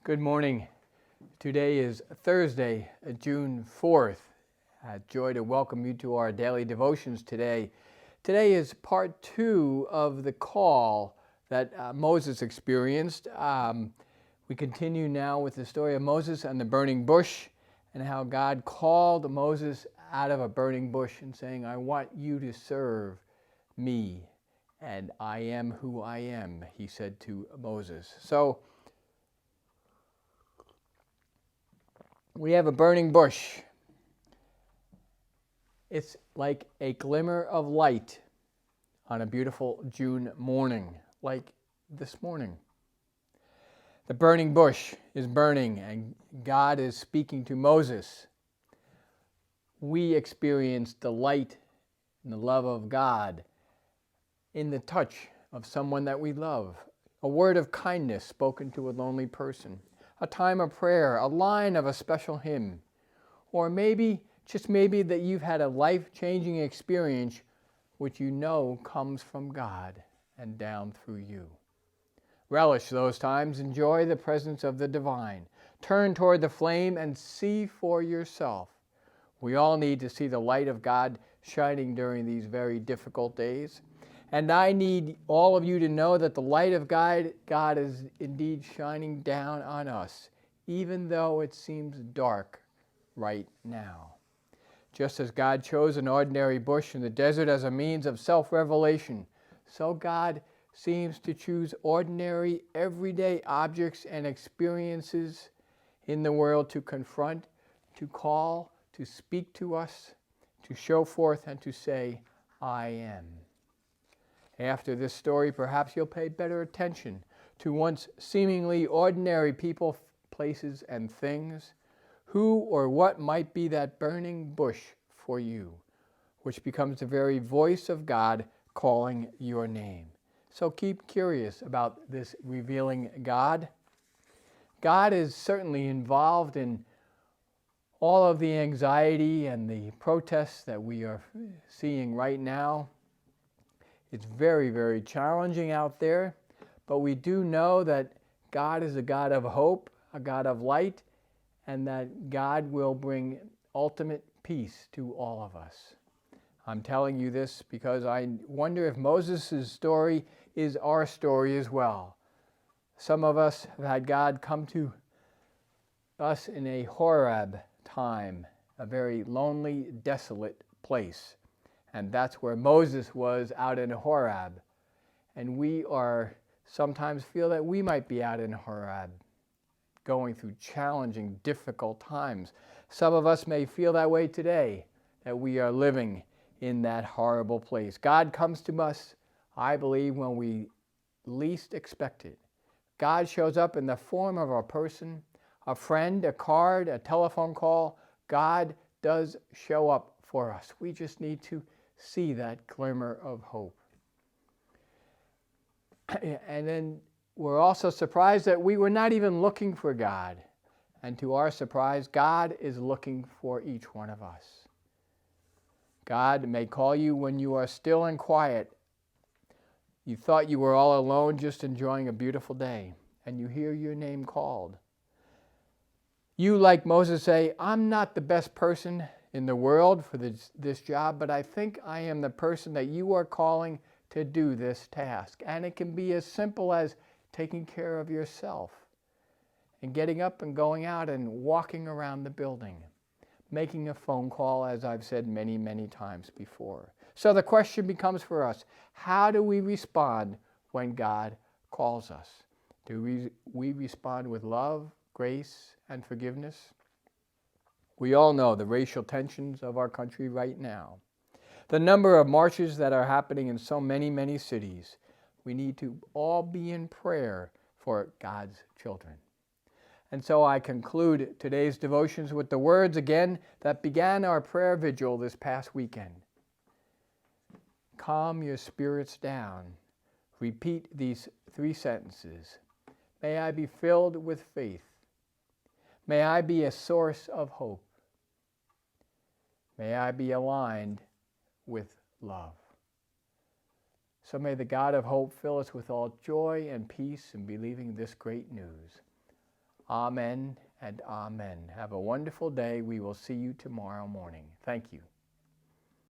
Good morning. Today is Thursday, June 4th. Joy to welcome you to our daily devotions today. Today is part 2 of the call that Moses experienced. We continue now with the story of Moses and the burning bush and how God called Moses out of a burning bush and saying, I want you to serve me, and I am who I am, he said to Moses. So, we have a burning bush. It's like a glimmer of light on a beautiful June morning, like this morning. The burning bush is burning, and God is speaking to Moses. We experience the light and the love of God in the touch of someone that we love, a word of kindness spoken to a lonely person, a time of prayer, a line of a special hymn, or maybe, just maybe, that you've had a life-changing experience which you know comes from God and down through you. Relish those times, enjoy the presence of the divine. Turn toward the flame and see for yourself. We all need to see the light of God shining during these very difficult days. And I need all of you to know that the light of God is indeed shining down on us, even though it seems dark right now. Just as God chose an ordinary bush in the desert as a means of self-revelation, so God seems to choose ordinary, everyday objects and experiences in the world to confront, to call, to speak to us, to show forth and to say, I am. After this story, perhaps you'll pay better attention to once seemingly ordinary people, places, and things. Who or what might be that burning bush for you, which becomes the very voice of God calling your name. So keep curious about this revealing God. God is certainly involved in all of the anxiety and the protests that we are seeing right now. It's very, very challenging out there, but we do know that God is a God of hope, a God of light, and that God will bring ultimate peace to all of us. I'm telling you this because I wonder if Moses' story is our story as well. Some of us have had God come to us in a Horeb time, a very lonely, desolate place. And that's where Moses was, out in Horeb. And we sometimes feel that we might be out in Horeb, going through challenging, difficult times. Some of us may feel that way today, that we are living in that horrible place. God comes to us, I believe, when we least expect it. God shows up in the form of a person, a friend, a card, a telephone call. God does show up for us. We just need to see that glimmer of hope. And then we're also surprised that we were not even looking for God. And to our surprise, God is looking for each one of us. God may call you when you are still and quiet. You thought you were all alone, just enjoying a beautiful day, and you hear your name called. You, like Moses, say, I'm not the best person in the world for this job, but I think I am the person that you are calling to do this task. And it can be as simple as taking care of yourself and getting up and going out and walking around the building, making a phone call, as I've said many, many times before. So the question becomes for us, how do we respond when God calls us? Do we respond with love, grace, and forgiveness? We all know the racial tensions of our country right now. The number of marches that are happening in so many, many cities. We need to all be in prayer for God's children. And so I conclude today's devotions with the words again that began our prayer vigil this past weekend. Calm your spirits down. Repeat these 3 sentences. May I be filled with faith. May I be a source of hope. May I be aligned with love. So may the God of hope fill us with all joy and peace in believing this great news. Amen and amen. Have a wonderful day. We will see you tomorrow morning. Thank you.